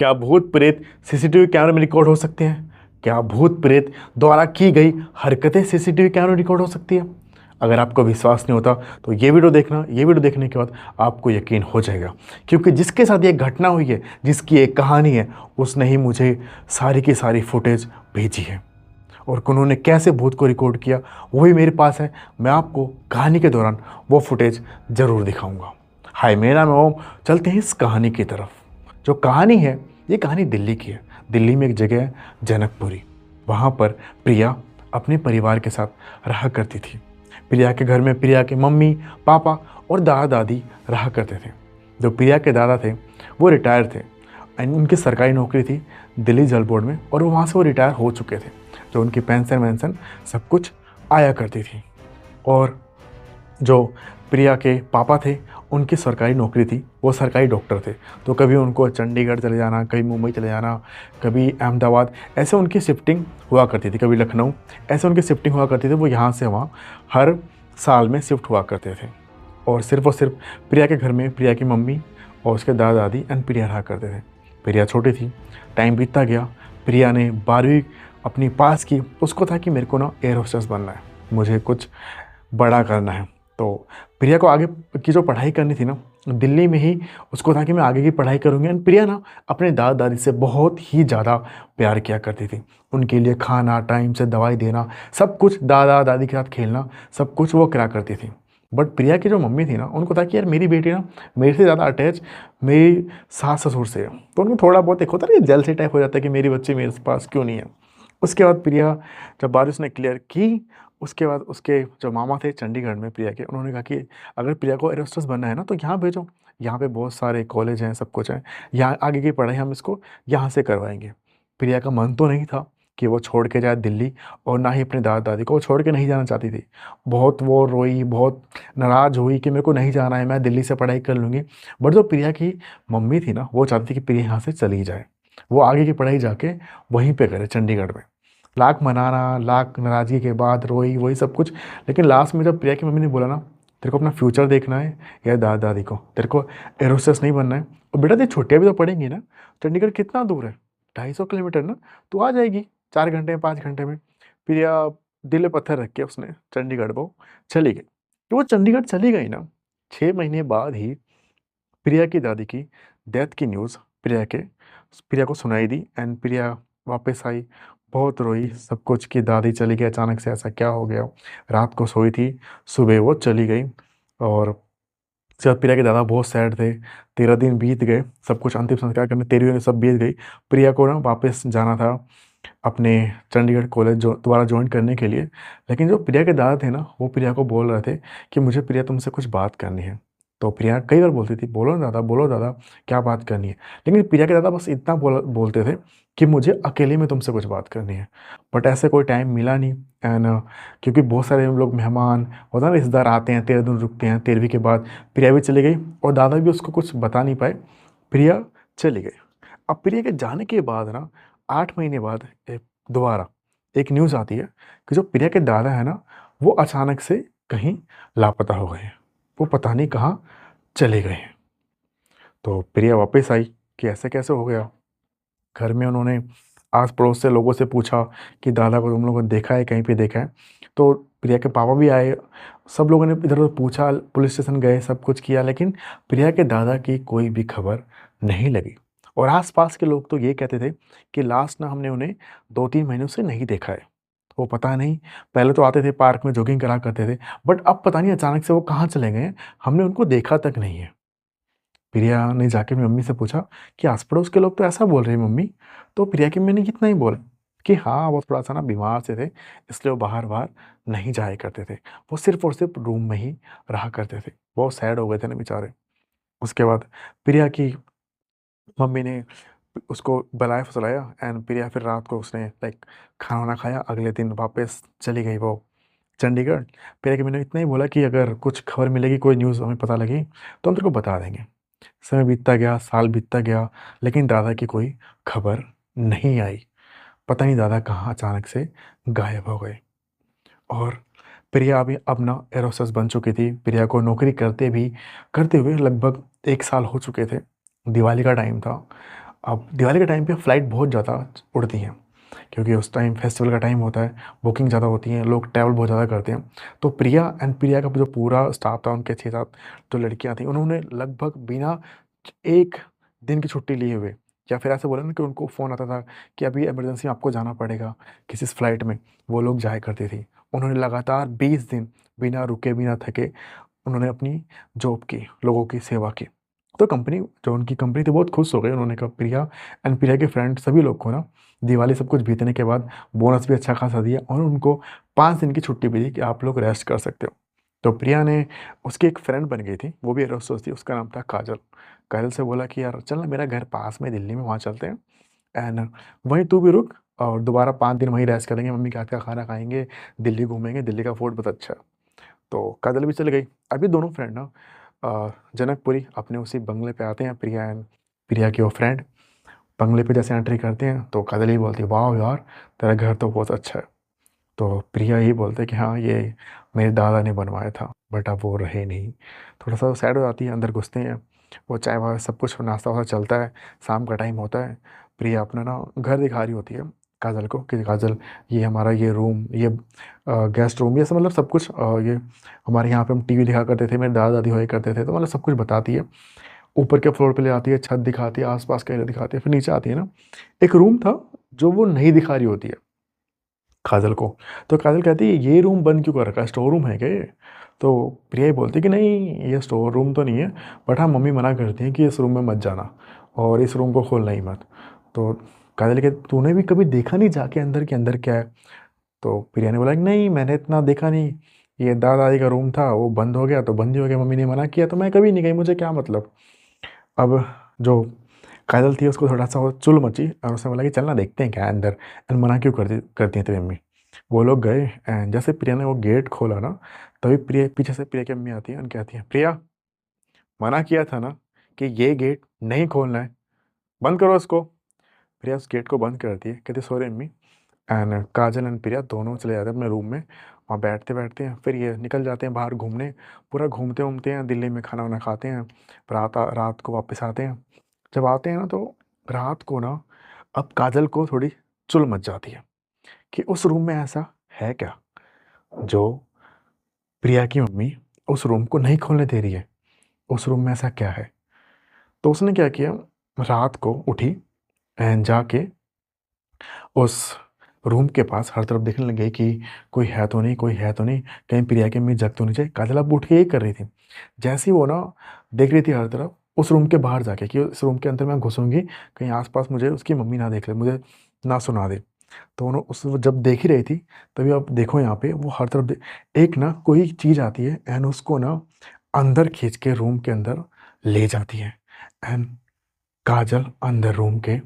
क्या भूत प्रेत सीसीटीवी कैमरे में रिकॉर्ड हो सकते हैं? क्या भूत प्रेत द्वारा की गई हरकतें सीसीटीवी कैमरे में रिकॉर्ड हो सकती है? अगर आपको विश्वास नहीं होता तो ये वीडियो देखना। ये वीडियो देखने के बाद आपको यकीन हो जाएगा, क्योंकि जिसके साथ ये घटना हुई है, जिसकी एक कहानी है, उसने ही मुझे सारी की सारी फुटेज भेजी है। और उन्होंने कैसे भूत को रिकॉर्ड किया वो भी मेरे पास है। मैं आपको कहानी के दौरान वो फुटेज ज़रूर दिखाऊंगा। हाय, मेरा नाम है ओम। चलते हैं इस कहानी की तरफ। जो कहानी है, ये कहानी दिल्ली की है। दिल्ली में एक जगह है जनकपुरी। वहाँ पर प्रिया अपने परिवार के साथ रहा करती थी। प्रिया के घर में प्रिया के मम्मी, पापा और दादा दादी रहा करते थे। जो प्रिया के दादा थे वो रिटायर थे एंड उनकी सरकारी नौकरी थी दिल्ली जल बोर्ड में, और वहाँ से वो रिटायर हो चुके थे। जो उनकी पेंशन वेंशन सब कुछ आया करती थी। और जो प्रिया के पापा थे, उनकी सरकारी नौकरी थी, वो सरकारी डॉक्टर थे। तो कभी उनको चंडीगढ़ चले जाना, कभी मुंबई चले जाना, कभी अहमदाबाद, ऐसे उनकी शिफ्टिंग हुआ करती थी, कभी लखनऊ, ऐसे उनकी शिफ्टिंग हुआ करती थी। वो यहाँ से वहाँ हर साल में शिफ्ट हुआ करते थे। और सिर्फ प्रिया के घर में प्रिया की मम्मी और उसके दादा दादी एंड प्रिया रहा करते थे। प्रिया छोटी थी, टाइम बीतता गया। प्रिया ने 12वीं अपनी पास की। उसको था कि मेरे को ना एयर होस्टेस बनना है, मुझे कुछ बड़ा करना है। तो प्रिया को आगे की जो पढ़ाई करनी थी ना, दिल्ली में ही उसको था कि मैं आगे की पढ़ाई करूँगी। एंड प्रिया ना अपने दादा दादी से बहुत ही ज़्यादा प्यार किया करती थी। उनके लिए खाना, टाइम से दवाई देना, सब कुछ, दादा दादी के साथ खेलना, सब कुछ वो करा करती थी। बट प्रिया की जो मम्मी थी ना, उनको था कि यार मेरी बेटी ना मेरे से ज़्यादा अटैच मेरी सास ससुर से है। तो उनको थोड़ा बहुत एक होता है ना, जेलसी टाइप हो जाता है कि मेरी बच्ची मेरे पास क्यों नहीं है। उसके बाद प्रिया जब बात उसने क्लियर की, उसके बाद उसके जो मामा थे चंडीगढ़ में प्रिया के, उन्होंने कहा कि अगर प्रिया को एयर होस्टेस बनना है ना तो यहाँ भेजो, यहाँ पे बहुत सारे कॉलेज हैं, सब कुछ है, यहाँ आगे की पढ़ाई हम इसको यहाँ से करवाएंगे। प्रिया का मन तो नहीं था कि वो छोड़ के जाए दिल्ली, और ना ही अपने दादा दादी को वो छोड़ के नहीं जाना चाहती थी। बहुत वो रोई, बहुत नाराज़ हुई कि मेरे को नहीं जाना है, मैं दिल्ली से पढ़ाई कर लूँगी। बट जो प्रिया की मम्मी थी ना, वो चाहती थी कि प्रिया यहाँ से चली जाए, वो आगे की पढ़ाई जाके वहीं पे करे चंडीगढ़ में। लाख मनाना, लाख नाराज़गी के बाद रोई, वही सब कुछ। लेकिन लास्ट में जब प्रिया की मम्मी ने बोला ना, तेरे को अपना फ्यूचर देखना है या दादा दादी को, तेरे को एयर होस्टेस नहीं बनना है, और बेटा तेरी छुट्टियाँ भी तो पड़ेंगी ना, चंडीगढ़ कितना दूर है, 250 किलोमीटर ना, तू आ जाएगी 4 घंटे में, 5 घंटे में। प्रिया दिल पे पत्थर रख के उसने चंडीगढ़ वो चली गई। तो वो चंडीगढ़ चली गई ना, 6 महीने बाद ही प्रिया की दादी की डेथ की न्यूज़ प्रिया को सुनाई दी। एंड प्रिया वापस आई, बहुत रोई, सब कुछ कि दादी चली गई अचानक से, ऐसा क्या हो गया। रात को सोई थी, सुबह वो चली गई। और उसके बाद प्रिया के दादा बहुत सैड थे। 13 दिन बीत गए, सब कुछ अंतिम संस्कार करने 13वीं सब बीत गई। प्रिया को ना वापस जाना था अपने चंडीगढ़ कॉलेज जो दोबारा ज्वाइन करने के लिए। लेकिन जो प्रिया के दादा थे ना, वो प्रिया को बोल रहे थे कि मुझे प्रिया तुमसे कुछ बात करनी है। तो प्रिया कई बार बोलती थी, बोलो ना दादा, बोलो दादा, क्या बात करनी है। लेकिन प्रिया के दादा बस इतना बोलते थे कि मुझे अकेले में तुमसे कुछ बात करनी है। बट ऐसे कोई टाइम मिला नहीं। एंड क्योंकि बहुत सारे हम लोग मेहमान होता है ना, रिश्तेदार आते हैं, 13 दिन रुकते हैं। 13वीं के बाद प्रिया भी चली गई और दादा भी उसको कुछ बता नहीं पाए, प्रिया चली गई। अब प्रिया के जाने के बाद ना 8 महीने बाद दोबारा एक न्यूज़ आती है कि जो प्रिया के दादा है ना, वो अचानक से कहीं लापता हो गए हैं। वो पता नहीं कहाँ चले गए हैं। तो प्रिया वापस आई कि ऐसे कैसे हो गया। घर में उन्होंने आस पड़ोस से लोगों से पूछा कि दादा को तुम लोगों ने देखा है, कहीं पे देखा है। तो प्रिया के पापा भी आए, सब लोगों ने इधर उधर पूछा, पुलिस स्टेशन गए, सब कुछ किया, लेकिन प्रिया के दादा की कोई भी खबर नहीं लगी। और आसपास के लोग तो ये कहते थे कि लास्ट ना हमने उन्हें 2-3 महीनों से नहीं देखा है। वो पता नहीं, पहले तो आते थे पार्क में जॉगिंग करा करते थे, बट अब पता नहीं अचानक से वो कहाँ चले गए हैं, हमने उनको देखा तक नहीं है। प्रिया ने जाके अपनी मम्मी से पूछा कि आस पड़ोस के लोग तो ऐसा बोल रहे हैं मम्मी। तो प्रिया की मम्मी ने इतना ही बोला कि हाँ, वो थोड़ा सा ना बीमार से थे, इसलिए वो बाहर बाहर नहीं जाया करते थे, वो सिर्फ और सिर्फ रूम में ही रहा करते थे। बहुत सैड हो गए थे ना बेचारे। उसके बाद प्रिया की मम्मी ने उसको बुलाया फुसलाया। एंड प्रिया फिर रात को उसने लाइक खाना वाना खाया, अगले दिन वापस चली गई वो चंडीगढ़। प्रिया की मम्मी ने इतना ही बोला कि अगर कुछ खबर मिलेगी, कोई न्यूज़ हमें पता लगी तो हम तेरे को बता देंगे। समय बीतता गया, साल बीतता गया, लेकिन दादा की कोई खबर नहीं आई। पता नहीं दादा कहाँ अचानक से गायब हो गए। और प्रिया अभी अब ना एयर होस्टेस बन चुकी थी। प्रिया को नौकरी करते हुए लगभग 1 साल हो चुके थे। दिवाली का टाइम था। अब दिवाली के टाइम पे फ़्लाइट बहुत ज़्यादा उड़ती हैं, क्योंकि उस टाइम फेस्टिवल का टाइम होता है, बुकिंग ज़्यादा होती है, लोग ट्रैवल बहुत ज़्यादा करते हैं। तो प्रिया का जो पूरा स्टाफ था, उनके 6-7 जो लड़कियाँ थीं, उन्होंने लगभग बिना 1 दिन की छुट्टी लिए हुए, या फिर ऐसे बोले ना कि उनको फ़ोन आता था कि अभी इमरजेंसी में आपको जाना पड़ेगा किसी फ़्लाइट में, वो लोग जाया करती थी। उन्होंने लगातार 20 दिन बिना रुके, बिना थके उन्होंने अपनी जॉब की, लोगों की सेवा की। तो जो उनकी कंपनी थी बहुत खुश हो गई। उन्होंने कहा प्रिया एंड प्रिया के फ्रेंड सभी लोग को ना दिवाली सब कुछ बीतने के बाद बोनस भी अच्छा खासा दिया और उनको 5 दिन की छुट्टी भी दी कि आप लोग रेस्ट कर सकते हो। तो प्रिया ने उसकी एक फ्रेंड बन गई थी, वो भी एयर होस्टेस थी, उसका नाम था काजल। काजल से बोला कि यार चल ना, मेरा घर पास में दिल्ली में, वहाँ चलते हैं एंड वहीं तू भी रुक और दोबारा 5 दिन वहीं रेस्ट करेंगे, मम्मी के हाथ का खाना खाएँगे, दिल्ली घूमेंगे, दिल्ली का फूड बहुत अच्छा है। तो काजल भी चल गई। अभी दोनों फ्रेंड ना जनकपुरी अपने उसी बंगले पे आते हैं, प्रिया के वो फ्रेंड। बंगले पे जैसे एंट्री करते हैं तो काजल ही बोलती है, वाह यार तेरा घर तो बहुत अच्छा है। तो प्रिया यही बोलते हैं कि हाँ, ये मेरे दादा ने बनवाया था, बट अब वो रहे नहीं। थोड़ा सा सैड हो जाती है, अंदर घुसते हैं, वो चाय वाय सब कुछ नाश्ता वास्ता चलता है, शाम का टाइम होता है। प्रिया अपना ना घर दिखा रही होती है काजल को कि काजल, ये हमारा ये रूम, ये गेस्ट रूम, ये सब मतलब सब कुछ, ये हमारे यहाँ पे हम टीवी दिखा करते थे, मेरे दादा दादी हुआ करते थे, तो मतलब सब कुछ बताती है। ऊपर के फ्लोर पे ले आती है, छत दिखाती है, आसपास का एरिया दिखाती है, फिर नीचे आती है ना, एक रूम था जो वो नहीं दिखा रही होती है काजल को। तो काजल कहती है ये रूम बंद क्यों कर रखा है, स्टोर रूम है क्या ये? तो प्रिया ही बोलती है कि नहीं, ये स्टोर रूम तो नहीं है, बट हाँ मम्मी मना करती हैं कि इस रूम में मत जाना और इस रूम को खोलना ही मत। तो काजल कहती तूने भी कभी देखा नहीं जाके अंदर के अंदर क्या है? तो प्रिया ने बोला कि नहीं, मैंने इतना देखा नहीं, ये दादा दादी का रूम था, वो बंद हो गया तो बंद ही हो गया, मम्मी ने मना किया तो मैं कभी नहीं गई, मुझे क्या मतलब। अब जो काजल थी उसको थोड़ा सा वो चुल मची और उसने बोला कि चलना देखते हैं क्या है अंदर, एंड मना क्यों करती हैं तेरी मम्मी। वो लोग गए एंड जैसे प्रिया ने वो गेट खोला ना, तभी प्रिया पीछे से प्रिया की मम्मी आती है और कहती है, प्रिया मना किया था ना कि ये गेट नहीं खोलना है, बंद करो इसको। प्रिया उस गेट को बंद करती है, कहती sorry mummy. And Kajal and Priya दोनों चले जाते हैं अपने रूम में, वहाँ बैठते बैठते हैं, फिर ये निकल जाते हैं बाहर घूमने, पूरा घूमते घूमते हैं, दिल्ली में खाना वाना खाते हैं, रात को वापस आते हैं। जब आते हैं ना तो रात को ना अब काजल को थोड़ी चुल मच जाती है कि उस रूम में ऐसा है क्या जो प्रिया की मम्मी उस रूम को नहीं खोलने दे रही है, उस रूम में ऐसा क्या है। तो उसने क्या किया, रात को उठी एंड जाके उस रूम के पास हर तरफ देखने लग गई कि कोई है तो नहीं, कोई है तो नहीं, कहीं प्रिया की मम्मी जग तो नहीं जाए। काजल अब उठ के यही कर रही थी, जैसे ही वो ना देख रही थी हर तरफ उस रूम के बाहर जाके कि इस रूम के अंदर मैं घुसूंगी, कहीं आसपास मुझे उसकी मम्मी ना देख ले, मुझे ना सुना दे। तो उन्होंने उस वो जब देख ही रही थी, तभी आप देखो यहाँ पे वो हर तरफ एक ना कोई चीज़ आती है एंड उसको ना अंदर खींच के रूम के अंदर ले जाती है एंड काजल अंदर रूम के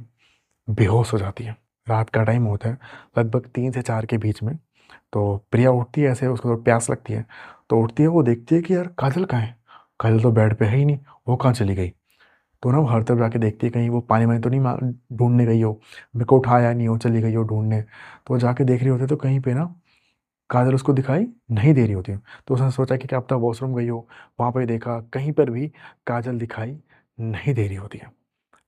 बेहोश हो जाती है। रात का टाइम होता है, लगभग 3 से 4 के बीच में। तो प्रिया उठती है, ऐसे उसको तो प्यास लगती है, तो उठती है, वो देखती है कि यार काजल कहाँ है? काजल तो बेड पे है ही नहीं, वो कहाँ चली गई? तो ना वो हर तरफ जाके देखती है कहीं वो पानी वानी तो नहीं ढूँढने गई हो, मेरे को उठाया नहीं हो, चली गई हो ढूँढने। तो वो जाके देख रही होती है तो कहीं पे ना काजल उसको दिखाई नहीं दे रही होती है। तो उसने सोचा कि क्या पता वॉशरूम गई हो, वहाँ पे देखा कहीं पर भी काजल दिखाई नहीं दे रही होती है।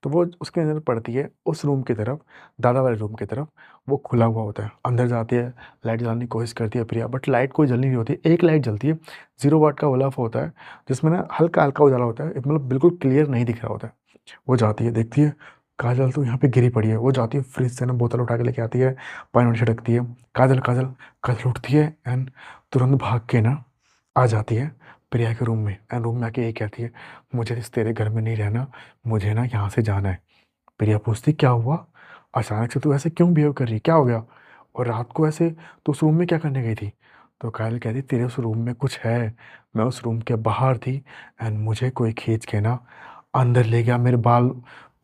तो वो उसकी नज़र पड़ती है उस रूम की तरफ, दादा वाले रूम की तरफ, वो खुला हुआ होता है। अंदर जाती है, लाइट जलाने की कोशिश करती है प्रिया, बट लाइट कोई जल नहीं रही होती। एक लाइट जलती है, 0 वाट का बल्ब होता है, जिसमें ना हल्का-हल्का उजाला होता है, मतलब बिल्कुल क्लियर नहीं दिख रहा होता है। वो जाती है, देखती है काजल तो यहाँ पे गिरी पड़ी है। वो जाती है फ्रिज से ना बोतल उठा के लेके आती है, पानी-वानी छिड़कती है, काजल, काजल, काजल उठती है एंड तुरंत भाग के ना आ जाती है प्रिया के रूम में एंड रूम में आके यही कहती है, मुझे इस तेरे घर में नहीं रहना, मुझे ना यहाँ से जाना है। प्रिया पूछती क्या हुआ? अचानक से तू ऐसे क्यों बिहेव कर रही है? क्या हो गया? और रात को ऐसे तू उस रूम में क्या करने गई थी? तो काजल कहती तेरे उस रूम में कुछ है। मैं उस रूम के बाहर थी एंड मुझे कोई खींच के ना अंदर ले गया, मेरे बाल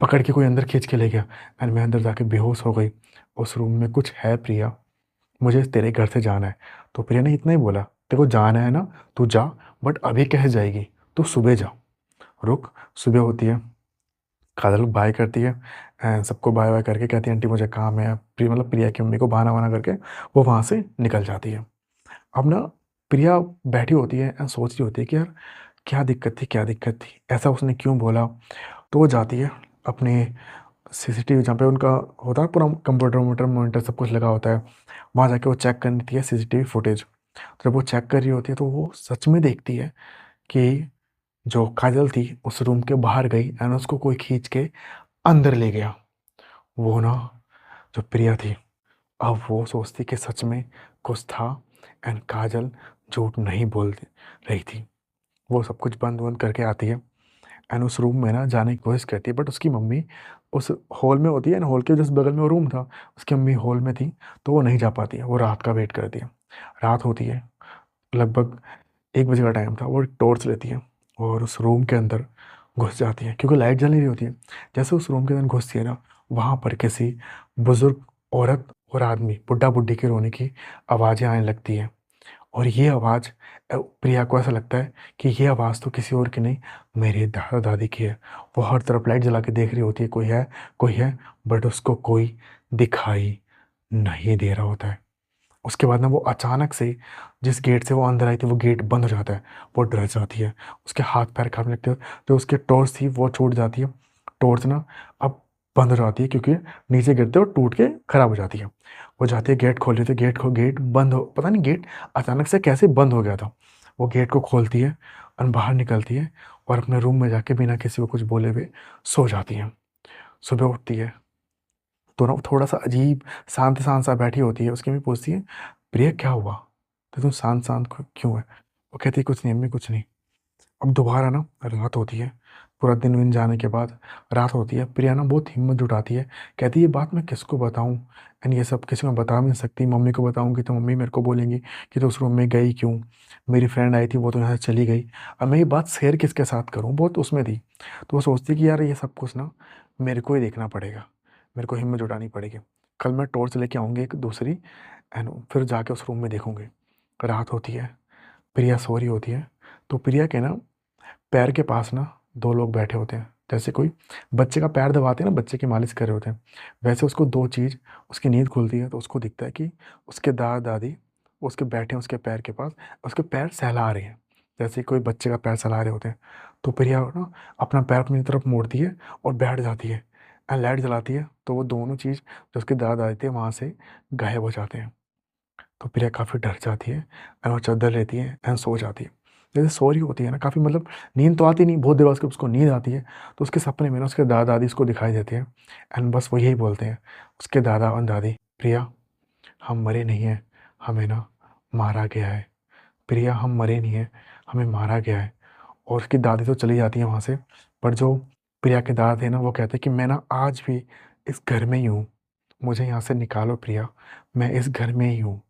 पकड़ के कोई अंदर खींच के ले गया एंड मैं अंदर जाके बेहोश हो गई। उस रूम में कुछ है प्रिया, मुझे तेरे घर से जाना है। तो प्रिया ने इतना ही बोला, तेरे को जाना है ना तू जा, बट अभी कैसे जाएगी? तू सुबह जा, रुक। सुबह होती है, काजल बाय करती है एंड सबको बाय बाय करके कहती है आंटी मुझे काम है, मतलब प्रिया की मम्मी को बहाना वहाना करके वो वहाँ से निकल जाती है। अब ना प्रिया बैठी होती है एंड सोच रही होती है कि यार क्या दिक्कत थी, क्या दिक्कत थी, ऐसा उसने क्यों बोला। तो वो जाती है अपने सीसीटीवी जहाँ पे उनका होता है पूरा कंप्यूटर वम्प्यूटर मॉनिटर सब कुछ लगा होता है, वहाँ जाके वो चेक करती है सीसीटीवी फुटेज। तो जब वो चेक कर रही होती है तो वो सच में देखती है कि जो काजल थी उस रूम के बाहर गई एंड उसको कोई खींच के अंदर ले गया। वो ना, जो प्रिया थी, अब वो सोचती कि सच में कुछ था एंड काजल झूठ नहीं बोल रही थी। वो सब कुछ बंद बंद करके आती है एंड उस रूम में ना जाने की कोशिश करती है, बट उसकी मम्मी उस हॉल में होती है एंड हॉल के जस्ट बगल में वो रूम था, उसकी मम्मी हॉल में थी, तो वो नहीं जा पाती है। वो रात का वेट करती है। रात होती है, लगभग 1 बजे का टाइम था। वो टॉर्च लेती है और उस रूम के अंदर घुस जाती है, क्योंकि लाइट जल नहीं रही होती है। जैसे उस रूम के अंदर घुसती है ना, वहाँ पर किसी बुजुर्ग औरत और आदमी, बुढ़ा बुढ़ी के रोने की आवाज़ें आने लगती हैं। और ये आवाज़, प्रिया को ऐसा लगता है कि ये आवाज़ तो किसी और की नहीं, मेरे दादा दादी की है। वो हर तरफ लाइट जला के देख रही होती है, कोई है कोई है, बट उसको कोई दिखाई नहीं दे रहा होता है। उसके बाद ना वो अचानक से जिस गेट से वो अंदर आई थी वो गेट बंद हो जाता है। वो डर जाती है, उसके हाथ पैर कांपने लगते हैं। जो उसकी टॉर्च थी वो छूट जाती है। टॉर्च ना अब बंद हो जाती है, क्योंकि नीचे गिरते और टूट के खराब हो जाती है। वो जाती है, गेट खोल लेती है, गेट बंद हो, पता नहीं गेट अचानक से कैसे बंद हो गया था। वो गेट को खोलती है और बाहर निकलती है और अपने रूम में जाके बिना किसी को कुछ बोले हुए सो जाती है। सुबह उठती है तो ना थोड़ा सा अजीब शांत शांत सा बैठी होती है। उसकी मम्मी पूछती है, प्रिया क्या हुआ, तो तुम शांत शांत क्यों है? वो कहती है, कुछ नहीं अम्मी, कुछ नहीं। अब दोबारा ना रात होती है, पूरा दिन विन जाने के बाद रात होती है। प्रिया ना बहुत हिम्मत जुटाती है, कहती है ये बात मैं किसको बताऊं, एंड ये सब किसी को बता भी नहीं सकती। मम्मी को बताऊंगी तो मम्मी मेरे को बोलेंगी कि तो उस रूम में गई क्यों, मेरी फ्रेंड आई थी वो तो यहाँ से चली गई, अब मैं ये बात शेयर किसके साथ करूँ, बहुत उसमें थी। तो वो सोचती है कि यार ये सब कुछ ना मेरे को ही देखना पड़ेगा, मेरे को हिम्मत जुटानी पड़ेगी। कल मैं टॉर्च लेके आऊँगी एक दूसरी, एंड फिर जाके उस रूम में देखूंगी। रात होती है, प्रिया सो रही होती है। तो प्रिया के ना पैर के पास ना 2 लोग बैठे होते हैं, जैसे कोई बच्चे का पैर दबाते हैं ना, बच्चे की मालिश कर रहे होते हैं। वैसे उसको दो चीज़, उसकी नींद खुलती है तो उसको दिखता है कि उसके दादा दादी उसके बैठे हैं उसके पैर के पास, उसके पैर सहला रहे हैं, जैसे कोई बच्चे का पैर सहला रहे होते हैं। तो प्रिया ना अपना पैर अपनी तरफ मोड़ती है और बैठ जाती है एंड लाइट जलाती है, तो वो दोनों चीज़ जो उसके दादा दादी थे वहाँ से गायब हो जाते हैं। तो प्रिया काफ़ी डर जाती है एंड वो चादर लेती है एंड सो जाती है। जैसे सो रही होती है ना, काफ़ी मतलब नींद तो आती नहीं, बहुत देर बाद उसको नींद आती है। तो उसके सपने में ना उसके दादा दादी उसको दिखाई देते हैं एंड बस वो यही बोलते हैं, उसके दादा और दादी, प्रिया हम मरे नहीं हैं, हमें ना मारा गया है। प्रिया हम मरे नहीं हैं, हमें मारा गया है। और उसकी दादी तो चली जाती है वहाँ से, पर जो प्रिया के दादा थे ना वो कहते हैं कि मैं ना आज भी इस घर में ही हूँ, मुझे यहाँ से निकालो प्रिया, मैं इस घर में ही हूँ,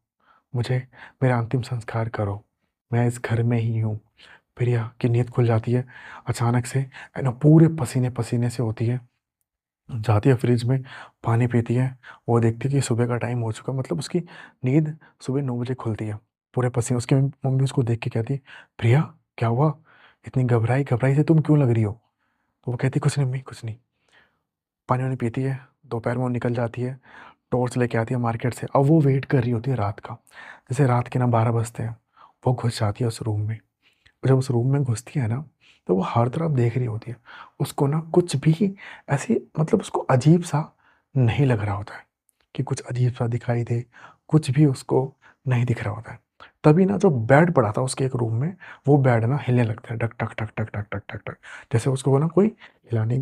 मुझे मेरा अंतिम संस्कार करो, मैं इस घर में ही हूँ। प्रिया की नींद खुल जाती है अचानक से एंड वो पूरे पसीने पसीने से होती है। जाती है फ्रिज में, पानी पीती है। वो देखती है कि सुबह का टाइम हो चुका, मतलब उसकी नींद सुबह 9 बजे खुलती है। पूरे पसीने, उसकी मम्मी उसको देख के कहती है, प्रिया क्या हुआ, इतनी घबराई घबराई से तुम क्यों लग रही हो? तो वो कहती, कुछ नहीं मम्मी कुछ नहीं। पानी वानी पीती है, दोपहर में वो निकल जाती है, टॉर्च लेके आती है मार्केट से। अब वो वेट कर रही होती है रात का, जैसे रात के ना 12 बजते हैं। वो घुस जाती है उस रूम में। जब उस रूम में घुसती है ना, तो वो हर तरफ देख रही होती है। उसको ना कुछ भी ऐसे, मतलब उसको अजीब सा नहीं लग रहा होता है कि कुछ अजीब सा दिखाई दे, कुछ भी उसको नहीं दिख रहा होता है। तभी ना जो बेड पड़ा था उसके एक रूम में, वो बेड ना हिलने लगता है, टक टक टक टक टक टक टक टक, जैसे उसको वो ना कोई हिलाने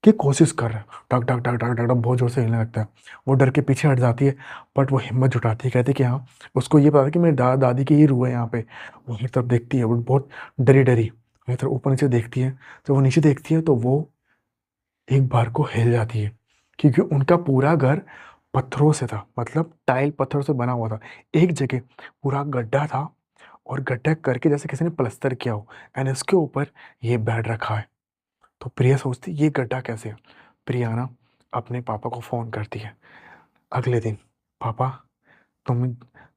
की कोशिश कर रहा है। टक टक टक टक टक टक बहुत जोर से हिलने लगता है। वो डर के पीछे हट जाती है, बट वो हिम्मत जुटाती है, कहती है कि हाँ, उसको ये पता है कि मेरे दादा दादी की ही रूह है यहाँ पे। वो हर तरफ देखती है, वो बहुत डरी डरी हर तरफ ऊपर नीचे देखती है। जब वो नीचे देखती है तो वो एक बार को हिल जाती है, क्योंकि उनका पूरा घर पत्थरों से था, मतलब टाइल पत्थरों से बना हुआ था। एक जगह पूरा गड्ढा था और गड्ढा करके जैसे किसी ने प्लास्टर किया हो, एंड इसके ऊपर ये बेड रखा है। तो प्रिया सोचती ये गड्ढा कैसे है। प्रिया ना अपने पापा को फ़ोन करती है अगले दिन, पापा तुम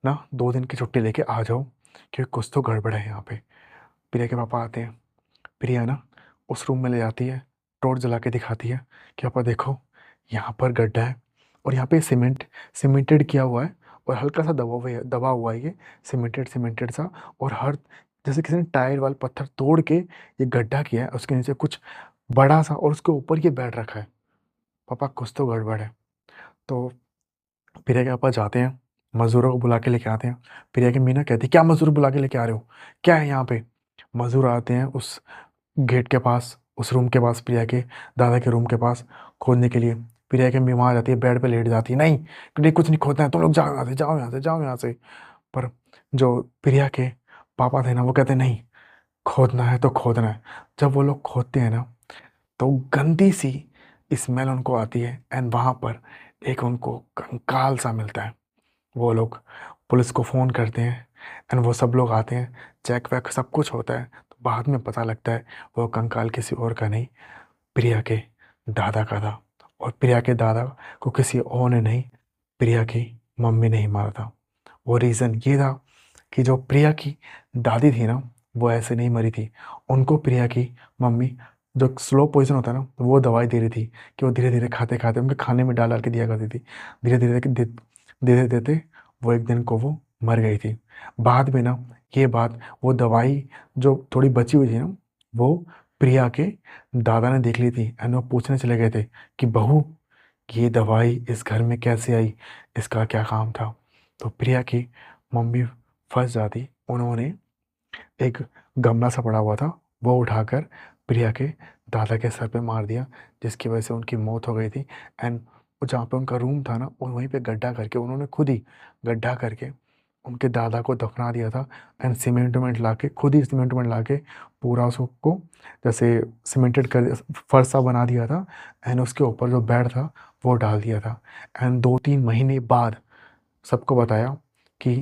ना 2 दिन की छुट्टी लेके आ जाओ, क्योंकि कुछ तो गड़बड़ है यहाँ पे। प्रिया के पापा आते हैं। प्रिया ना उस रूम में ले जाती है, टॉर्च जला के दिखाती है कि पापा देखो, यहाँ पर गड्ढा है और यहाँ पे सीमेंटेड किया हुआ है, और हल्का सा दबा हुआ है ये, सीमेंटेड सीमेंटेड सा। और हर जैसे किसी ने टायर वाले पत्थर तोड़ के ये गड्ढा किया है, उसके नीचे कुछ बड़ा सा, और उसके ऊपर ये बेड रखा है। पापा कुछ तो गड़बड़ है। तो प्रिया के पापा जाते हैं, मज़दूरों को बुला के लेके आते हैं। प्रिया की मीना कहती क्या मज़दूर बुला के लेके आ रहे हो, क्या है यहाँ पे। मज़दूर आते हैं उस गेट के पास, उस रूम के पास, प्रिया के दादा के रूम के पास खोदने के लिए। प्रिया की मम्मी वहाँ जाती है, बेड पे लेट जाती है, नहीं नहीं कुछ नहीं खोदना है, तुम लोग जाओ यहाँ से, जाओ यहाँ से, जाओ यहाँ से। पर जो प्रिया के पापा थे ना, वो कहते नहीं, खोदना है तो खोदना है। जब वो लोग खोदते हैं ना, तो गंदी सी स्मेल उनको आती है, एंड वहाँ पर एक उनको कंकाल सा मिलता है। वो लोग पुलिस को फ़ोन करते हैं, एंड वो सब लोग आते हैं, चेक वेक सब कुछ होता है। तो बाद में पता लगता है वो कंकाल किसी और का नहीं, प्रिया के दादा का था। और प्रिया के दादा को किसी और ने नहीं, प्रिया की मम्मी ने ही मारा था। वो रीज़न ये था कि जो प्रिया की दादी थी ना, वो ऐसे नहीं मरी थी। उनको प्रिया की मम्मी, जो स्लो पॉइजन होता है ना, तो वो दवाई दे रही थी कि वो धीरे धीरे खाते खाते उनके खाने में डाल डाल के दिया करती थी। धीरे धीरे देते देते वो एक दिन को वो मर गई थी। बाद में ना ये बात, वो दवाई जो थोड़ी बची हुई थी ना, वो प्रिया के दादा ने देख ली थी, एंड वो पूछने चले गए थे कि बहू, ये दवाई इस घर में कैसे आई, इसका क्या काम था। तो प्रिया की मम्मी फंस जाती। उन्होंने एक गमला सा पड़ा हुआ था, वो उठाकर प्रिया के दादा के सर पे मार दिया, जिसकी वजह से उनकी मौत हो गई थी। एंड जहाँ पे उनका रूम था ना, वहीं पे गड्ढा करके उन्होंने खुद ही गड्ढा करके उनके दादा को दफना दिया था। एंड सीमेंट वेमेंट ला के, खुद ही सीमेंट वेमेंट ला के पूरा उसको जैसे सीमेंटेड कर फर्श सा बना दिया था। एंड उसके ऊपर जो बेड था वो डाल दिया था। एंड 2-3 महीने बाद सबको बताया कि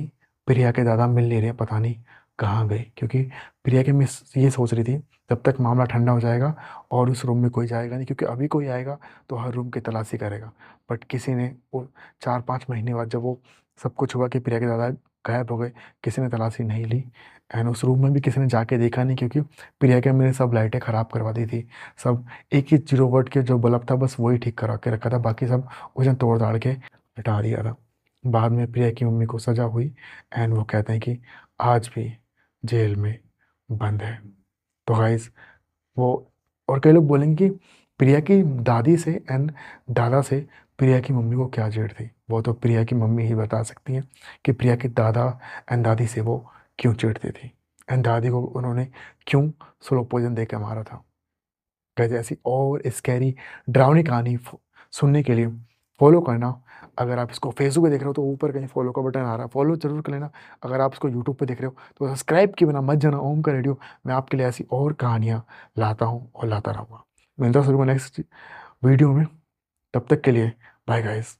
प्रिया के दादा मिल नहीं रहे, पता नहीं कहाँ गए। क्योंकि प्रिया की मिस ये सोच रही थी जब तक मामला ठंडा हो जाएगा और उस रूम में कोई जाएगा नहीं, क्योंकि अभी कोई आएगा तो हर रूम की तलाशी करेगा। बट किसी ने वो 4-5 महीने बाद जब वो सब कुछ हुआ कि प्रिया के दादा गायब हो गए, किसी ने तलाशी नहीं ली। एंड उस रूम में भी किसी ने जाके देखा नहीं, क्योंकि प्रिया के मैंने सब लाइटें ख़राब करवा दी थी। सब एक ही 0 वोल्ट के जो बल्ब था बस वही ठीक करा के रखा था, बाकी सब उसने तोड़ दाड़ के हटा दिया था। बाद में प्रिया की मम्मी को सज़ा हुई, एंड वो कहते हैं कि आज भी जेल में बंद है। तो गाइस वो, और कई लोग बोलेंगे कि प्रिया की दादी से एंड दादा से प्रिया की मम्मी को क्या चिढ़ थी, वो तो प्रिया की मम्मी ही बता सकती हैं कि प्रिया के दादा एंड दादी से वो क्यों चिढ़ती थी, एंड दादी को उन्होंने क्यों स्लो पॉइजन दे के मारा था। कैसे ऐसी और स्कैरी डरावनी कहानी सुनने के लिए फॉलो करना। अगर आप इसको फेसबुक पे देख रहे हो तो ऊपर कहीं फॉलो का बटन आ रहा है, फॉलो जरूर कर लेना। अगर आप इसको यूट्यूब पे देख रहे हो तो सब्सक्राइब किए बिना मत जाना ओम का रेडियो। मैं आपके लिए ऐसी और कहानियाँ लाता हूँ और लाता रहूँगा। मिलता हूँ नेक्स्ट वीडियो में, तब तक के लिए बाय गाइस।